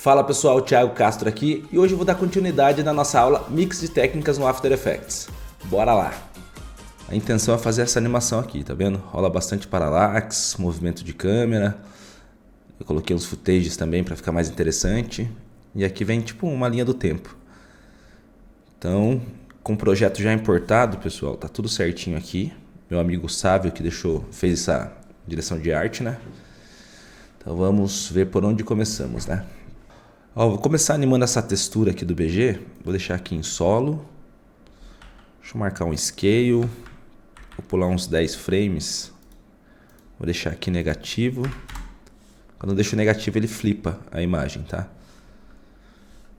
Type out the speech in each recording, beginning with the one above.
Fala pessoal, Thiago Castro aqui e hoje eu vou dar continuidade na nossa aula Mix de Técnicas no After Effects. Bora lá! A intenção é fazer essa animação aqui, tá vendo? Rola bastante parallax, movimento de câmera. Eu coloquei uns footages também para ficar mais interessante. E aqui vem tipo uma linha do tempo. Então, com o projeto já importado, pessoal, tá tudo certinho aqui. Meu amigo Sávio que fez essa direção de arte, né? Então vamos ver por onde começamos, né? Ó, vou começar animando essa textura aqui do BG. Vou deixar aqui em solo. Deixa eu marcar um scale. Vou pular uns 10 frames. Vou deixar aqui negativo. Quando eu deixo negativo ele flipa a imagem, tá?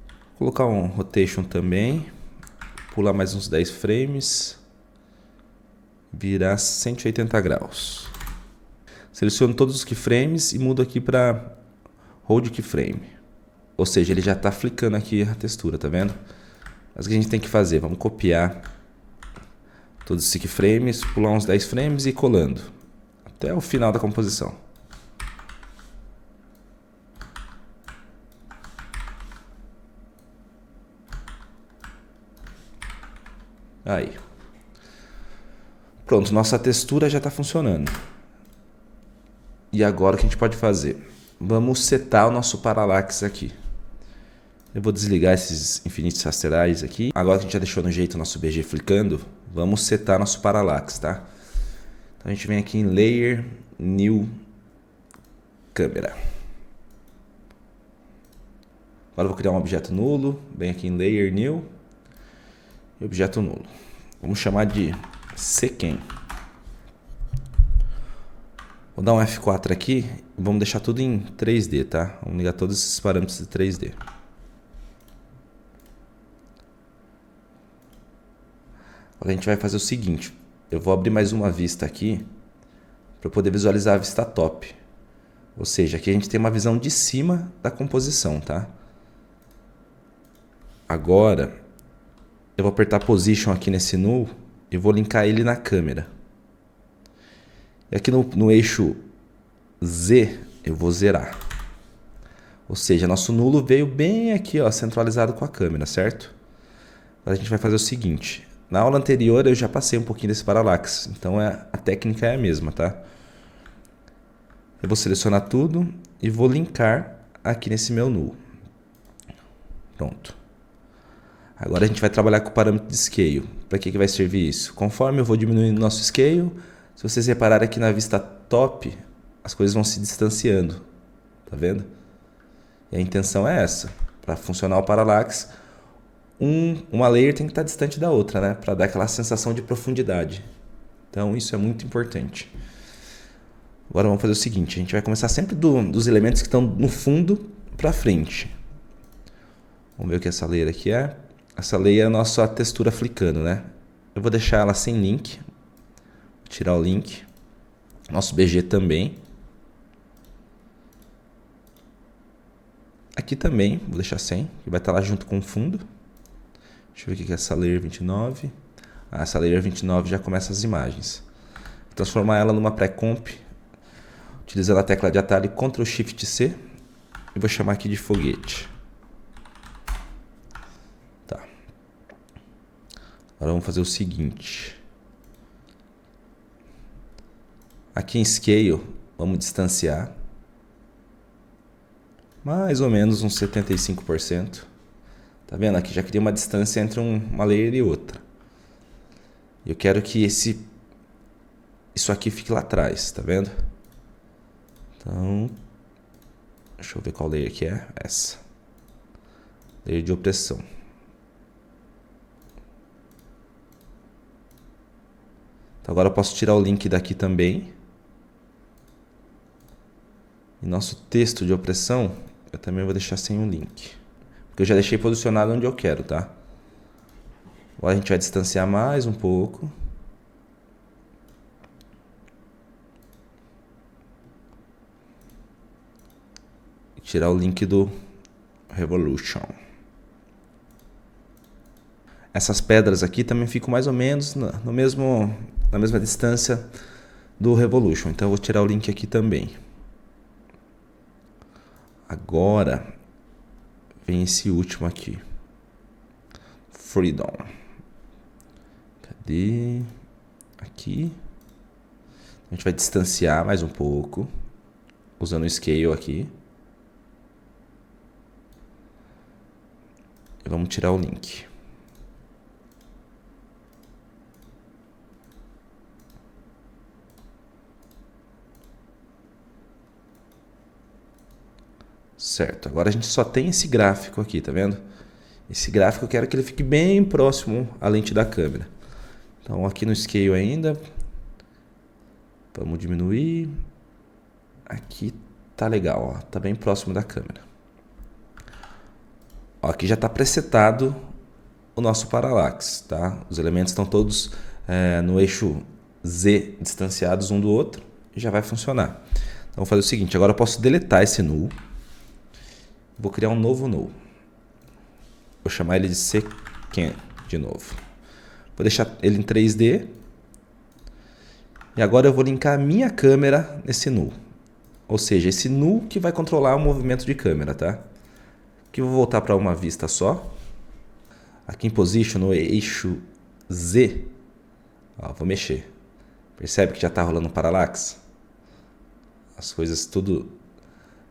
Vou colocar um rotation também. Pular mais uns 10 frames. Virar 180 graus. Seleciono todos os keyframes e mudo aqui para Hold Keyframe. Ou seja, ele já está flicando aqui a textura, tá vendo? Mas o que a gente tem que fazer? Vamos copiar todos os keyframes, pular uns 10 frames e ir colando até o final da composição. Aí. Pronto, nossa textura já está funcionando. E agora o que a gente pode fazer? Vamos setar o nosso parallax aqui. Eu vou desligar esses infinitos rasterais aqui. Agora que a gente já deixou no jeito o nosso BG flicando, vamos setar nosso parallax, tá? Então a gente vem aqui em Layer, New, Câmera. Agora eu vou criar um objeto nulo. Vem aqui em Layer, New e objeto nulo. Vamos chamar de Sequem. Vou dar um F4 aqui e vamos deixar tudo em 3D, tá? Vamos ligar todos esses parâmetros de 3D. Agora a gente vai fazer o seguinte, eu vou abrir mais uma vista aqui para poder visualizar a vista top. Ou seja, aqui a gente tem uma visão de cima da composição, tá? Agora eu vou apertar Position aqui nesse null e vou linkar ele na câmera. E aqui no eixo Z eu vou zerar. Ou seja, nosso nulo veio bem aqui, ó, centralizado com a câmera, certo? Agora a gente vai fazer o seguinte. Na aula anterior eu já passei um pouquinho desse parallax, então a técnica é a mesma, tá? Eu vou selecionar tudo e vou linkar aqui nesse meu null. Pronto. Agora a gente vai trabalhar com o parâmetro de scale. Para que vai servir isso? Conforme eu vou diminuindo o nosso scale, se vocês repararem aqui na vista top, as coisas vão se distanciando. Tá vendo? E a intenção é essa. Para funcionar o parallax, uma layer tem que estar distante da outra, né? Para dar aquela sensação de profundidade. Então isso é muito importante. Agora vamos fazer o seguinte. A gente vai começar sempre dos elementos que estão no fundo para frente. Vamos ver o que essa layer aqui é. Essa layer é a nossa textura flicando, né? Eu vou deixar ela sem link. Tirar o link. Nosso BG também. Aqui também, vou deixar sem, que vai estar lá junto com o fundo. Deixa eu ver o que é essa layer 29. Essa layer 29 já começa as imagens. Vou transformar ela numa pré-comp, utilizando a tecla de atalho Ctrl Shift C. E vou chamar aqui de foguete. Tá. Agora vamos fazer o seguinte. Aqui em Scale, vamos distanciar. Mais ou menos uns 75%. Tá vendo? Aqui já cria uma distância entre uma layer e outra. Eu quero que isso aqui fique lá atrás, tá vendo? Então, deixa eu ver qual layer que é. Essa. Layer de opressão. Então agora eu posso tirar o link daqui também. E nosso texto de opressão, eu também vou deixar sem o link. Porque eu já deixei posicionado onde eu quero, tá? Agora a gente vai distanciar mais um pouco. E tirar o link do Revolution. Essas pedras aqui também ficam mais ou menos na mesma distância do Revolution. Então eu vou tirar o link aqui também. Agora vem esse último aqui. Freedom. Cadê? Aqui. A gente vai distanciar mais um pouco, usando o Scale aqui. E vamos tirar o link. Certo, agora a gente só tem esse gráfico aqui, tá vendo? Esse gráfico eu quero que ele fique bem próximo à lente da câmera. Então aqui no Scale ainda, vamos diminuir. Aqui tá legal, ó, tá bem próximo da câmera. Ó, aqui já está presetado o nosso parallax, tá? Os elementos estão todos no eixo Z distanciados um do outro e já vai funcionar. Então vou fazer o seguinte, agora eu posso deletar esse null. Vou criar um novo null. Vou chamar ele de secant de novo. Vou deixar ele em 3D. E agora eu vou linkar a minha câmera nesse null. Ou seja, esse null que vai controlar o movimento de câmera, tá? Aqui eu vou voltar para uma vista só. Aqui em Position, no eixo Z. Ó, vou mexer. Percebe que já está rolando um parallax? As coisas tudo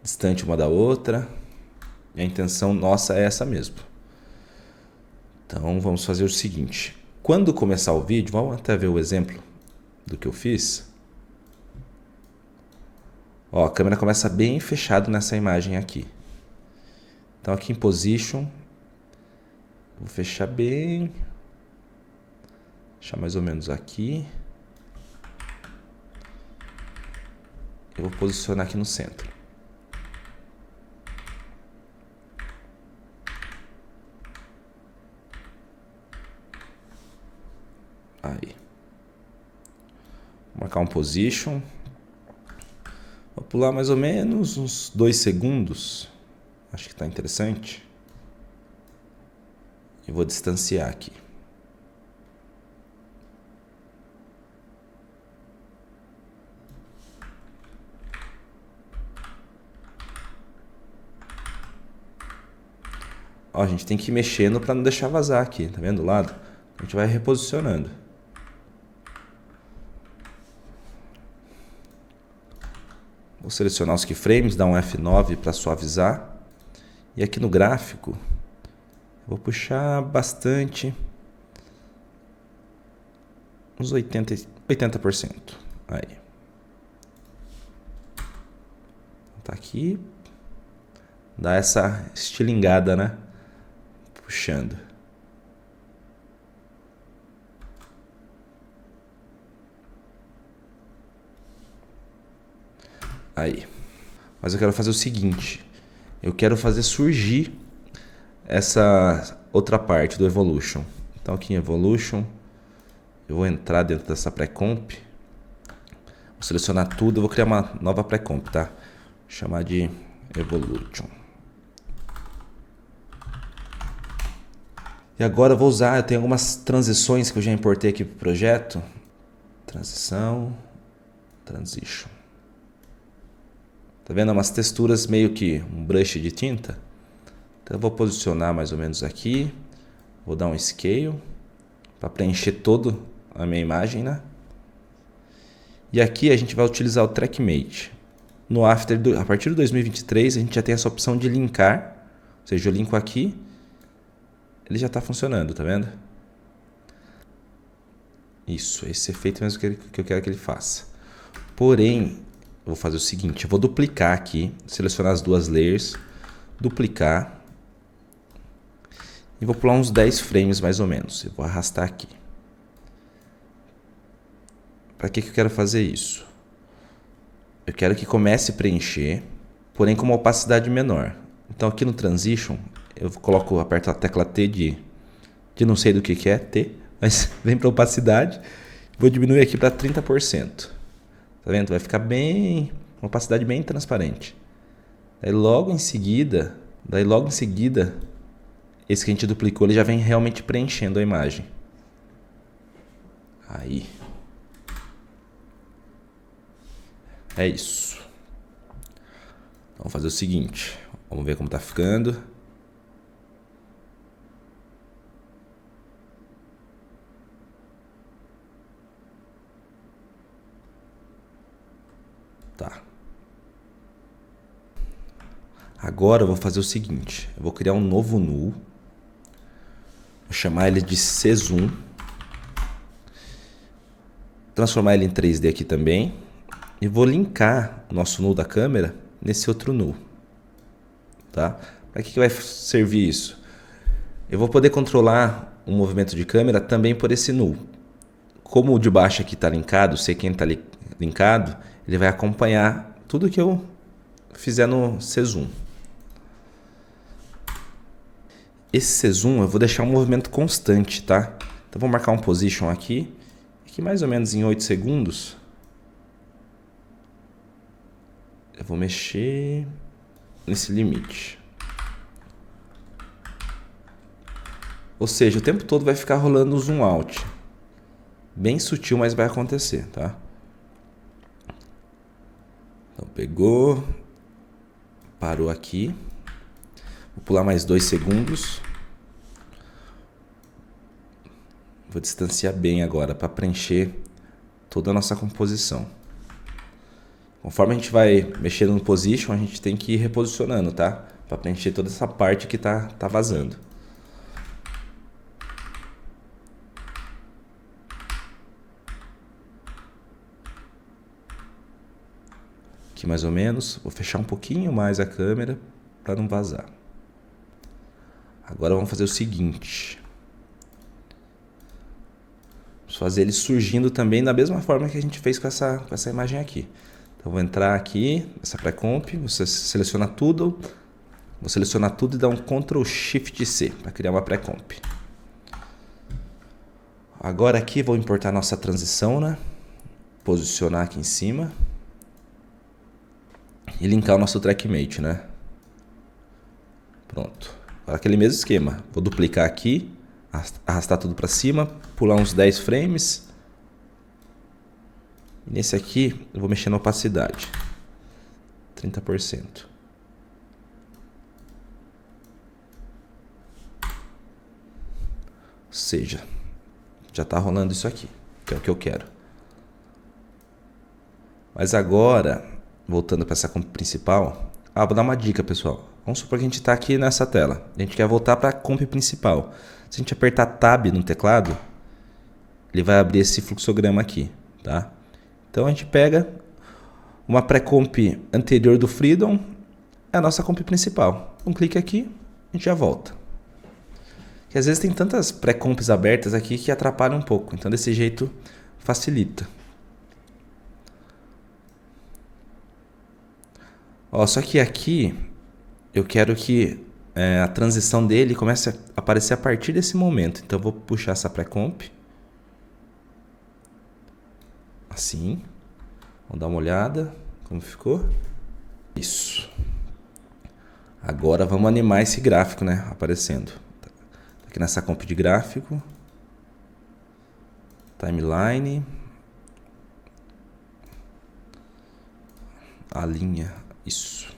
distante uma da outra. E a intenção nossa é essa mesmo. Então vamos fazer o seguinte. Quando começar o vídeo, vamos até ver o exemplo do que eu fiz. Ó, a câmera começa bem fechado nessa imagem aqui. Então aqui em Position, vou fechar bem. Deixar mais ou menos aqui. Eu vou posicionar aqui no centro. Aí. Vou marcar um Position. Vou pular mais ou menos uns 2 segundos. Acho que está interessante. E vou distanciar aqui. Ó, a gente tem que ir mexendo para não deixar vazar aqui, tá vendo do lado? A gente vai reposicionando. Vou selecionar os keyframes, dar um F9 para suavizar. E aqui no gráfico, vou puxar bastante, uns 80%. Aí. Tá aqui. Dá essa estilingada, né? Puxando. Aí. Mas eu quero fazer o seguinte. Eu quero fazer surgir essa outra parte do Evolution. Então aqui em Evolution, eu vou entrar dentro dessa pré-comp. Vou selecionar tudo, eu vou criar uma nova pré-comp, tá? Vou chamar de Evolution. E agora eu vou usar, eu tenho algumas transições que eu já importei aqui para o projeto. Transição, Transition. Tá vendo? Umas texturas meio que um brush de tinta. Então eu vou posicionar mais ou menos aqui. Vou dar um Scale para preencher toda a minha imagem, né? E aqui a gente vai utilizar o TrackMate. No After, a partir de 2023, a gente já tem essa opção de linkar. Ou seja, eu linko aqui. Ele já está funcionando, tá vendo? Isso, esse efeito mesmo que eu quero que ele faça. Porém, eu vou fazer o seguinte, eu vou duplicar aqui, selecionar as duas layers, duplicar e vou pular uns 10 frames mais ou menos. Eu vou arrastar aqui. Para que eu quero fazer isso? Eu quero que comece a preencher, porém com uma opacidade menor. Então aqui no Transition, eu coloco, aperto a tecla T de não sei do que é, T, mas vem para opacidade. Vou diminuir aqui para 30%. Tá vendo? Vai ficar bem, uma opacidade bem transparente. Daí logo em seguida, esse que a gente duplicou, ele já vem realmente preenchendo a imagem. Aí. É isso. Vamos fazer o seguinte. Vamos ver como tá ficando. Agora eu vou fazer o seguinte, eu vou criar um novo null, vou chamar ele de C-Zoom, transformar ele em 3D aqui também, e vou linkar o nosso null da câmera nesse outro null. Tá? Para que vai servir isso? Eu vou poder controlar o movimento de câmera também por esse null. Como o de baixo aqui está linkado, sei quem está linkado, ele vai acompanhar tudo que eu fizer no C-Zoom. Esse C-Zoom eu vou deixar um movimento constante, tá? Então vou marcar um position aqui, mais ou menos em 8 segundos. Eu vou mexer nesse limite. Ou seja, o tempo todo vai ficar rolando o zoom out. Bem sutil, mas vai acontecer, tá? Então pegou, parou aqui. Vou pular mais 2 segundos. Vou distanciar bem agora para preencher toda a nossa composição. Conforme a gente vai mexendo no position, a gente tem que ir reposicionando, tá? Para preencher toda essa parte que tá vazando. Aqui mais ou menos. Vou fechar um pouquinho mais a câmera para não vazar. Agora vamos fazer o seguinte. Vamos fazer ele surgindo também da mesma forma que a gente fez com essa imagem aqui. Então vou entrar aqui nessa pré-comp, você seleciona tudo, vou selecionar tudo e dar um Ctrl Shift C para criar uma pré-comp. Agora aqui vou importar nossa transição, né? Posicionar aqui em cima e linkar o nosso TrackMate, né? Pronto. Agora aquele mesmo esquema, vou duplicar aqui, arrastar tudo para cima, pular uns 10 frames. E nesse aqui eu vou mexer na opacidade, 30%. Ou seja, já está rolando isso aqui, que é o que eu quero. Mas agora, voltando para essa comp principal, vou dar uma dica, pessoal. Vamos supor que a gente está aqui nessa tela, a gente quer voltar para a comp principal. Se a gente apertar Tab no teclado, ele vai abrir esse fluxograma aqui, tá? Então a gente pega uma pré-comp anterior do Freedom, é a nossa comp principal. Um clique aqui, a gente já volta. Porque às vezes tem tantas pré-comps abertas aqui que atrapalham um pouco, então desse jeito facilita. Ó, só que aqui eu quero que a transição dele comece a aparecer a partir desse momento. Então eu vou puxar essa pré-comp. Assim. Vamos dar uma olhada como ficou. Isso. Agora vamos animar esse gráfico, né? Aparecendo. Aqui nessa comp de gráfico. Timeline. A linha. Isso.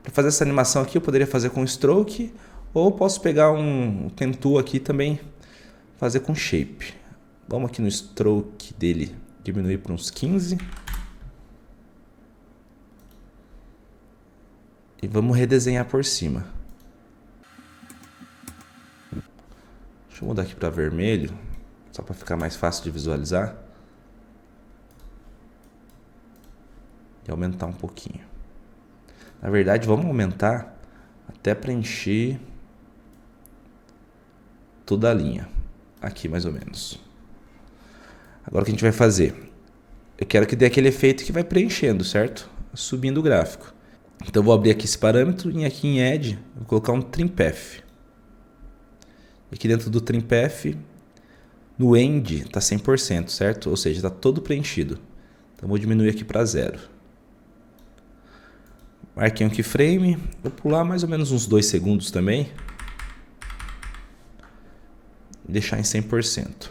Para fazer essa animação aqui eu poderia fazer com stroke. Ou posso pegar um pen tool aqui também. Fazer com shape. Vamos aqui no stroke dele. Diminuir para uns 15. E vamos redesenhar por cima. Deixa eu mudar aqui para vermelho, só para ficar mais fácil de visualizar. E aumentar um pouquinho. Na verdade, vamos aumentar até preencher toda a linha. Aqui, mais ou menos. Agora o que a gente vai fazer? Eu quero que dê aquele efeito que vai preenchendo, certo? Subindo o gráfico. Então eu vou abrir aqui esse parâmetro e aqui em Add vou colocar um Trim Path. Aqui dentro do Trim Path, no End está 100%, certo? Ou seja, está todo preenchido. Então vou diminuir aqui para 0. Marquei um keyframe, vou pular mais ou menos uns 2 segundos também. E deixar em 100%.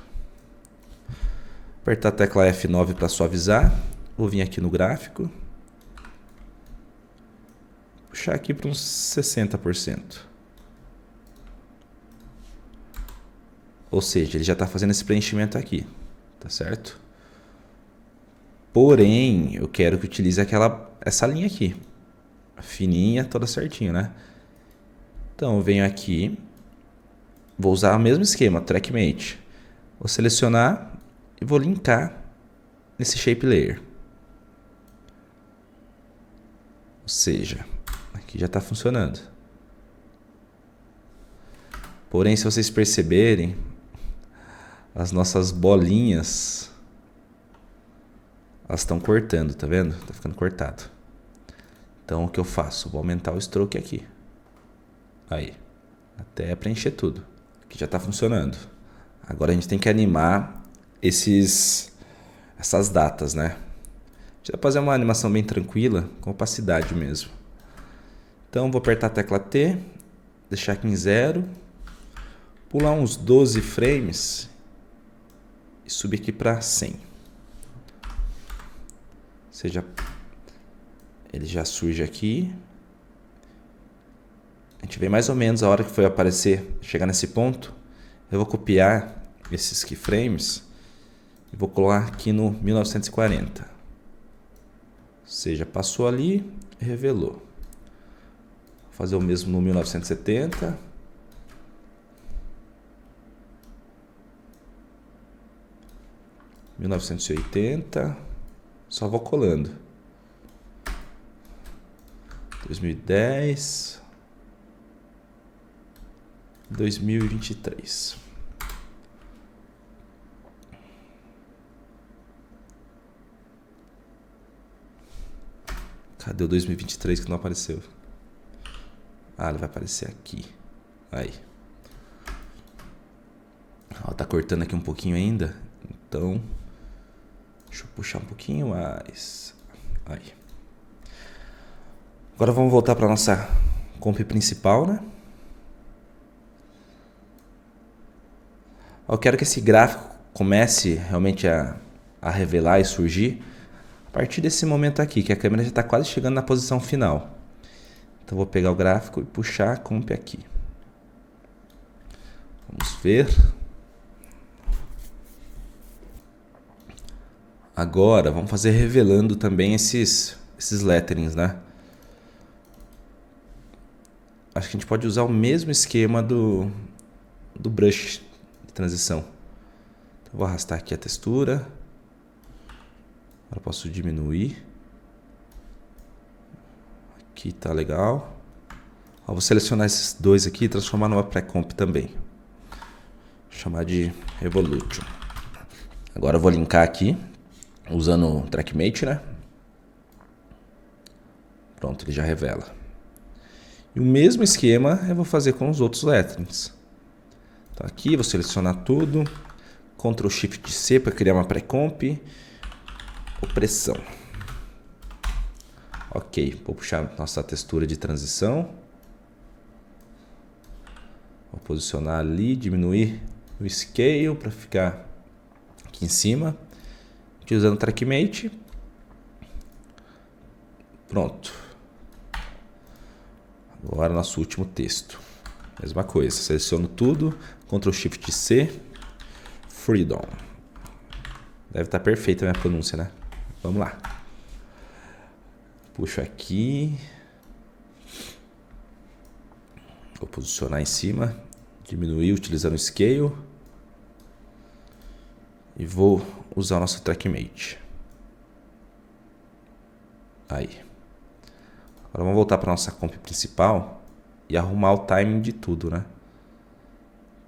Apertar a tecla F9 para suavizar. Vou vir aqui no gráfico. Puxar aqui para uns 60%. Ou seja, ele já está fazendo esse preenchimento aqui. Tá certo? Porém, eu quero que utilize essa linha aqui. fininha, toda certinho, né? Então eu venho aqui, vou usar o mesmo esquema, TrackMate. Vou selecionar e vou linkar nesse Shape Layer. Ou seja, aqui já está funcionando. Porém, se vocês perceberem, as nossas bolinhas, elas estão cortando, tá vendo? Tá ficando cortado. Então o que eu faço? Vou aumentar o stroke aqui. Aí, até preencher tudo. Aqui já está funcionando. Agora a gente tem que animar essas datas, né? A gente vai fazer uma animação bem tranquila, com opacidade mesmo. Então vou apertar a tecla T, deixar aqui em 0, pular uns 12 frames e subir aqui para 100. Ou seja, ele já surge aqui. A gente vê mais ou menos a hora que foi aparecer, chegar nesse ponto. Eu vou copiar esses keyframes e vou colar aqui no 1940. Ou seja, passou ali e revelou. Vou fazer o mesmo no 1970. (1980), só vou colando. 2010, 2023. Cadê o 2023 que não apareceu? Ah, ele vai aparecer aqui. Aí. Ó, tá cortando aqui um pouquinho ainda. Então, deixa eu puxar um pouquinho mais. Aí. Agora vamos voltar para nossa comp principal, né? Eu quero que esse gráfico comece realmente a revelar e surgir a partir desse momento aqui, que a câmera já está quase chegando na posição final. Então vou pegar o gráfico e puxar a comp aqui. Vamos ver. Agora vamos fazer revelando também esses letterings, né? Acho que a gente pode usar o mesmo esquema do brush de transição. Então, vou arrastar aqui a textura. Agora posso diminuir. Aqui tá legal. Ó, vou selecionar esses dois aqui e transformar numa pré-comp também. Vou chamar de Revolution. Agora eu vou linkar aqui, usando o TrackMate, né? Pronto, ele já revela. E o mesmo esquema eu vou fazer com os outros letterings. Então aqui vou selecionar tudo, Ctrl Shift C para criar uma pré-comp, opressão. Ok, vou puxar nossa textura de transição. Vou posicionar ali, diminuir o scale para ficar aqui em cima. Utilizando o TrackMate. Pronto. Agora nosso último texto. Mesma coisa, seleciono tudo, Ctrl Shift C, Freedom. Deve estar perfeita a minha pronúncia, né? Vamos lá. Puxo aqui. Vou posicionar em cima, diminuir utilizando o Scale. E vou usar o nosso TrackMate. Aí. Agora vamos voltar para nossa comp principal e arrumar o timing de tudo, né?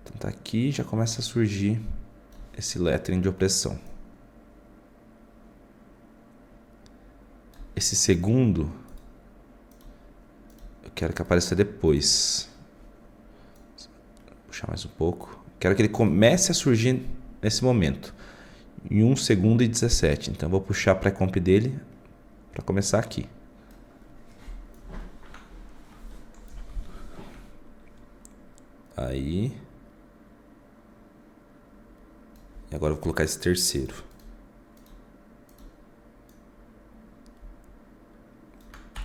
Então tá aqui, já começa a surgir esse lettering de opressão. Esse segundo eu quero que apareça depois. Vou puxar mais um pouco. Quero que ele comece a surgir nesse momento, em 1 segundo e 17. Então eu vou puxar a pré-comp dele para começar aqui. Aí. E agora eu vou colocar esse terceiro.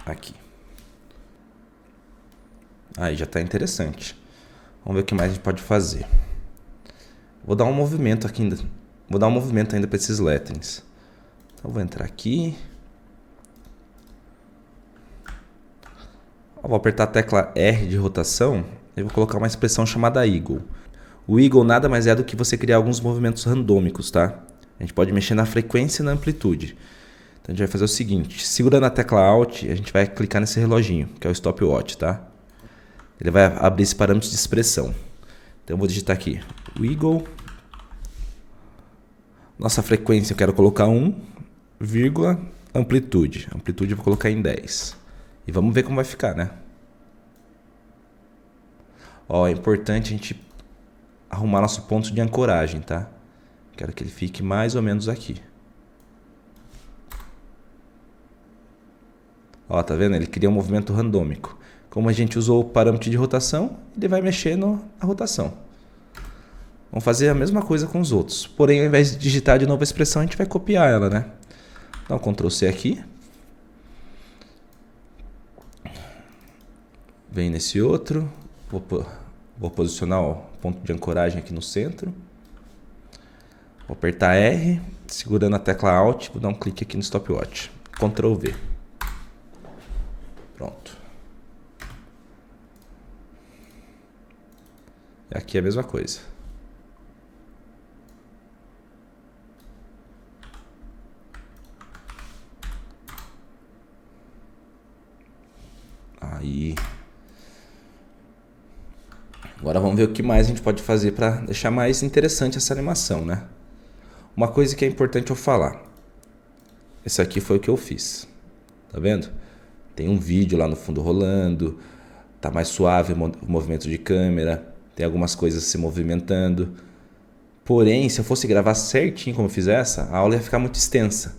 Aqui. Aí já está interessante. Vamos ver o que mais a gente pode fazer. Vou dar um movimento aqui ainda. Vou dar um movimento ainda para esses letterings. Então vou entrar aqui. Eu vou apertar a tecla R de rotação e vou colocar uma expressão chamada Eagle. O Eagle nada mais é do que você criar alguns movimentos randômicos, tá? A gente pode mexer na frequência e na amplitude. Então a gente vai fazer o seguinte, segurando a tecla Alt, a gente vai clicar nesse reloginho, que é o Stopwatch, tá? Ele vai abrir esse parâmetro de expressão. Então eu vou digitar aqui, Eagle. Nossa frequência eu quero colocar 1, vírgula, amplitude. Amplitude eu vou colocar em 10. E vamos ver como vai ficar, né? Ó, é importante a gente arrumar nosso ponto de ancoragem, tá? Quero que ele fique mais ou menos aqui. Ó, tá vendo? Ele cria um movimento randômico. Como a gente usou o parâmetro de rotação, ele vai mexer na rotação. Vamos fazer a mesma coisa com os outros. Porém, ao invés de digitar de novo a expressão, a gente vai copiar ela, né? Dá um Ctrl C aqui. Vem nesse outro. Vou posicionar o ponto de ancoragem aqui no centro. Vou apertar R, segurando a tecla Alt, vou dar um clique aqui no Stopwatch. Ctrl V. Pronto. E aqui é a mesma coisa. Aí. Agora vamos ver o que mais a gente pode fazer para deixar mais interessante essa animação, né? Uma coisa que é importante eu falar. Esse aqui foi o que eu fiz. Tá vendo? Tem um vídeo lá no fundo rolando. Tá mais suave o movimento de câmera. Tem algumas coisas se movimentando. Porém, se eu fosse gravar certinho como eu fiz essa, a aula ia ficar muito extensa.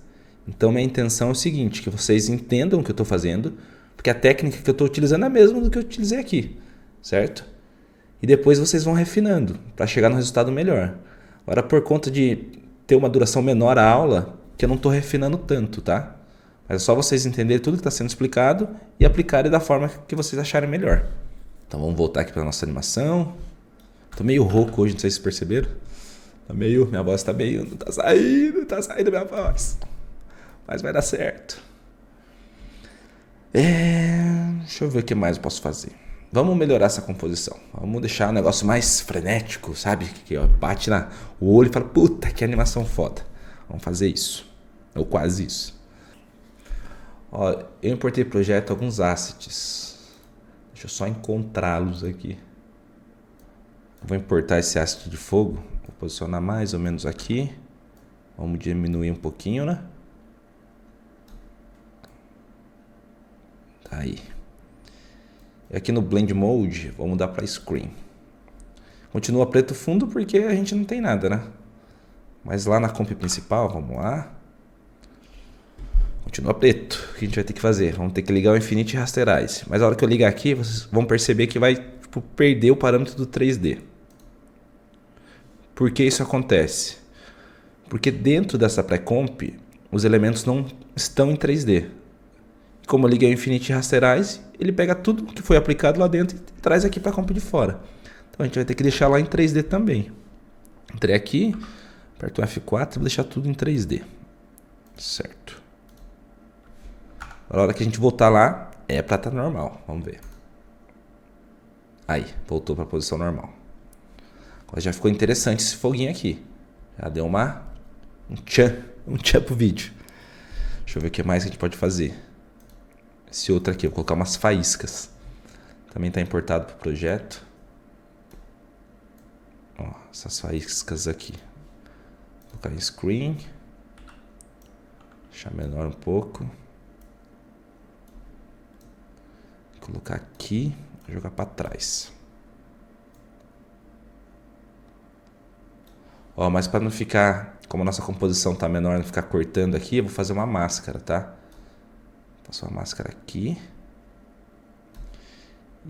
Então minha intenção é o seguinte, que vocês entendam o que eu estou fazendo, porque a técnica que eu estou utilizando é a mesma do que eu utilizei aqui, certo? E depois vocês vão refinando para chegar no resultado melhor. Agora, por conta de ter uma duração menor a aula, que eu não estou refinando tanto, tá? Mas é só vocês entenderem tudo que está sendo explicado e aplicarem da forma que vocês acharem melhor. Então vamos voltar aqui para a nossa animação. Estou meio rouco hoje, não sei se vocês perceberam. Minha voz está meio... Não tá saindo minha voz. Mas vai dar certo. Deixa eu ver o que mais eu posso fazer. Vamos melhorar essa composição. Vamos deixar o negócio mais frenético, sabe? Que ó, bate o olho e fala, puta, que animação foda. Vamos fazer isso. Ou quase isso. Ó, eu importei pro projeto alguns assets. Deixa eu só encontrá-los aqui. Vou importar esse asset de fogo. Vou posicionar mais ou menos aqui. Vamos diminuir um pouquinho, né? Tá aí. E aqui no Blend Mode, vou mudar para Screen. Continua preto fundo porque a gente não tem nada, né? Mas lá na comp principal, vamos lá. Continua preto. O que a gente vai ter que fazer? Vamos ter que ligar o Infinity Rasterize. Mas a hora que eu ligar aqui, vocês vão perceber que vai perder o parâmetro do 3D. Por que isso acontece? Porque dentro dessa pré-comp, os elementos não estão em 3D. Como eu liguei o Infinity Rasterize, ele pega tudo que foi aplicado lá dentro e traz aqui para a comp de fora. Então a gente vai ter que deixar lá em 3D também. Entrei aqui, aperto o F4 e vou deixar tudo em 3D. Certo. A hora que a gente voltar lá, é para estar normal. Vamos ver. Aí, voltou para a posição normal. Agora já ficou interessante esse foguinho aqui. Já deu um tchan pro vídeo. Deixa eu ver o que mais que a gente pode fazer. Esse outro aqui, eu vou colocar umas faíscas. Também está importado para o projeto. Ó, essas faíscas aqui. Vou colocar em Screen. Deixar menor um pouco. Vou colocar aqui. Jogar para trás. Ó, mas para não ficar... Como a nossa composição está menor, não ficar cortando aqui, eu vou fazer uma máscara, tá? Passo a máscara aqui.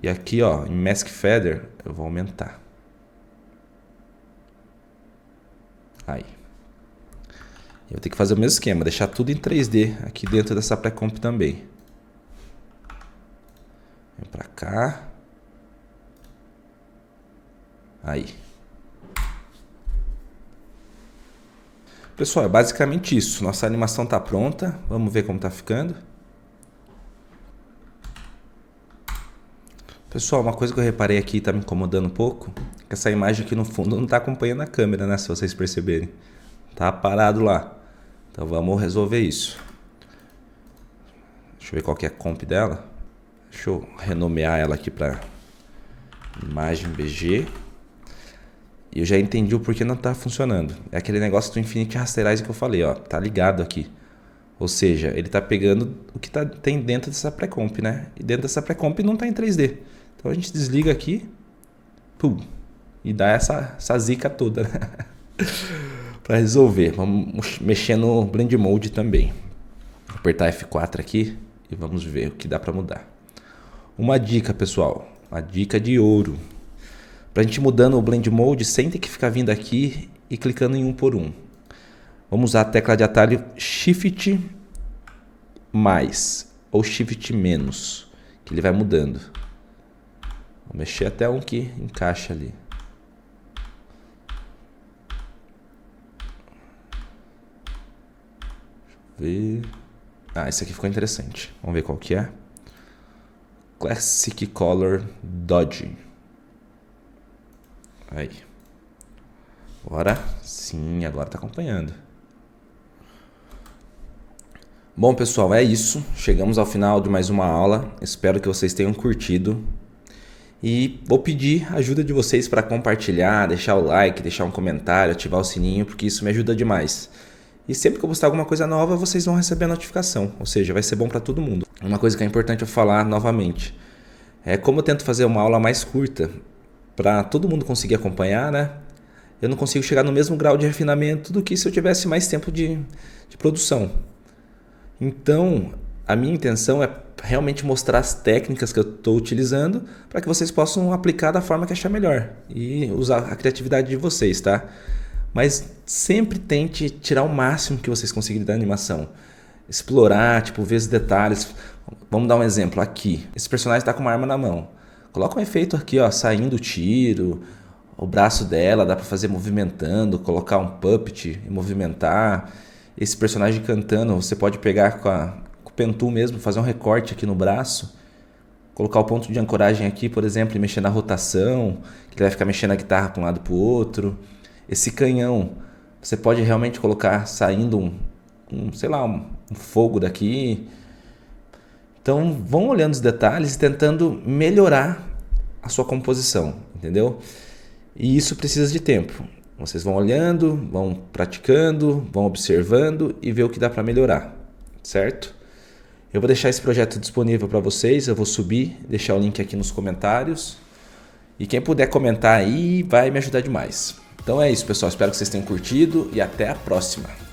E aqui, ó, em Mask Feather, eu vou aumentar. Aí. Eu vou ter que fazer o mesmo esquema, deixar tudo em 3D aqui dentro dessa pré-comp também. Vem pra cá. Aí. Pessoal, é basicamente isso. Nossa animação está pronta. Vamos ver como está ficando. Pessoal, uma coisa que eu reparei aqui tá me incomodando um pouco, é que essa imagem aqui no fundo não tá acompanhando a câmera, né? Se vocês perceberem. Tá parado lá. Então vamos resolver isso. Deixa eu ver qual que é a comp dela. Deixa eu renomear ela aqui para imagem BG. E eu já entendi o porquê não tá funcionando. É aquele negócio do Infinity Rasterize que eu falei, ó. Tá ligado aqui. Ou seja, ele tá pegando o que tem dentro dessa pré-comp, né? E dentro dessa pré-comp não tá em 3D. Então a gente desliga aqui. Pum, e dá essa zica toda, né? Para resolver. Vamos mexer no Blend Mode também. Vou apertar F4 aqui e vamos ver o que dá para mudar. Uma dica, pessoal. Uma dica de ouro. Para a gente mudando o Blend Mode sem ter que ficar vindo aqui e clicando em um por um. Vamos usar a tecla de atalho Shift mais ou Shift menos, que ele vai mudando. Vou mexer até um que encaixa ali. Deixa eu ver. Ah, esse aqui ficou interessante. Vamos ver qual que é. Classic Color Dodge. Aí. Agora sim, agora tá acompanhando. Bom, pessoal, é isso. Chegamos ao final de mais uma aula. Espero que vocês tenham curtido. E vou pedir a ajuda de vocês para compartilhar, deixar o like, deixar um comentário, ativar o sininho, porque isso me ajuda demais. E sempre que eu postar alguma coisa nova, vocês vão receber a notificação. Ou seja, vai ser bom para todo mundo. Uma coisa que é importante eu falar novamente. É como eu tento fazer uma aula mais curta, para todo mundo conseguir acompanhar, né? Eu não consigo chegar no mesmo grau de refinamento do que se eu tivesse mais tempo de produção. Então, a minha intenção é realmente mostrar as técnicas que eu estou utilizando para que vocês possam aplicar da forma que achar melhor e usar a criatividade de vocês, tá? Mas sempre tente tirar o máximo que vocês conseguirem da animação. Explorar, tipo, ver os detalhes. Vamos dar um exemplo aqui. Esse personagem está com uma arma na mão. Coloca um efeito aqui, ó, saindo o tiro, o braço dela, dá para fazer movimentando, colocar um puppet e movimentar. Esse personagem cantando, você pode pegar com o pen tool mesmo, fazer um recorte aqui no braço, colocar o ponto de ancoragem aqui, por exemplo, e mexer na rotação, que ele vai ficar mexendo a guitarra para um lado para o outro. Esse canhão, você pode realmente colocar saindo sei lá, um fogo daqui. Então, vão olhando os detalhes e tentando melhorar a sua composição, entendeu? E isso precisa de tempo. Vocês vão olhando, vão praticando, vão observando e ver o que dá para melhorar, certo? Eu vou deixar esse projeto disponível para vocês, eu vou subir, deixar o link aqui nos comentários. E quem puder comentar aí vai me ajudar demais. Então é isso, pessoal. Espero que vocês tenham curtido e até a próxima.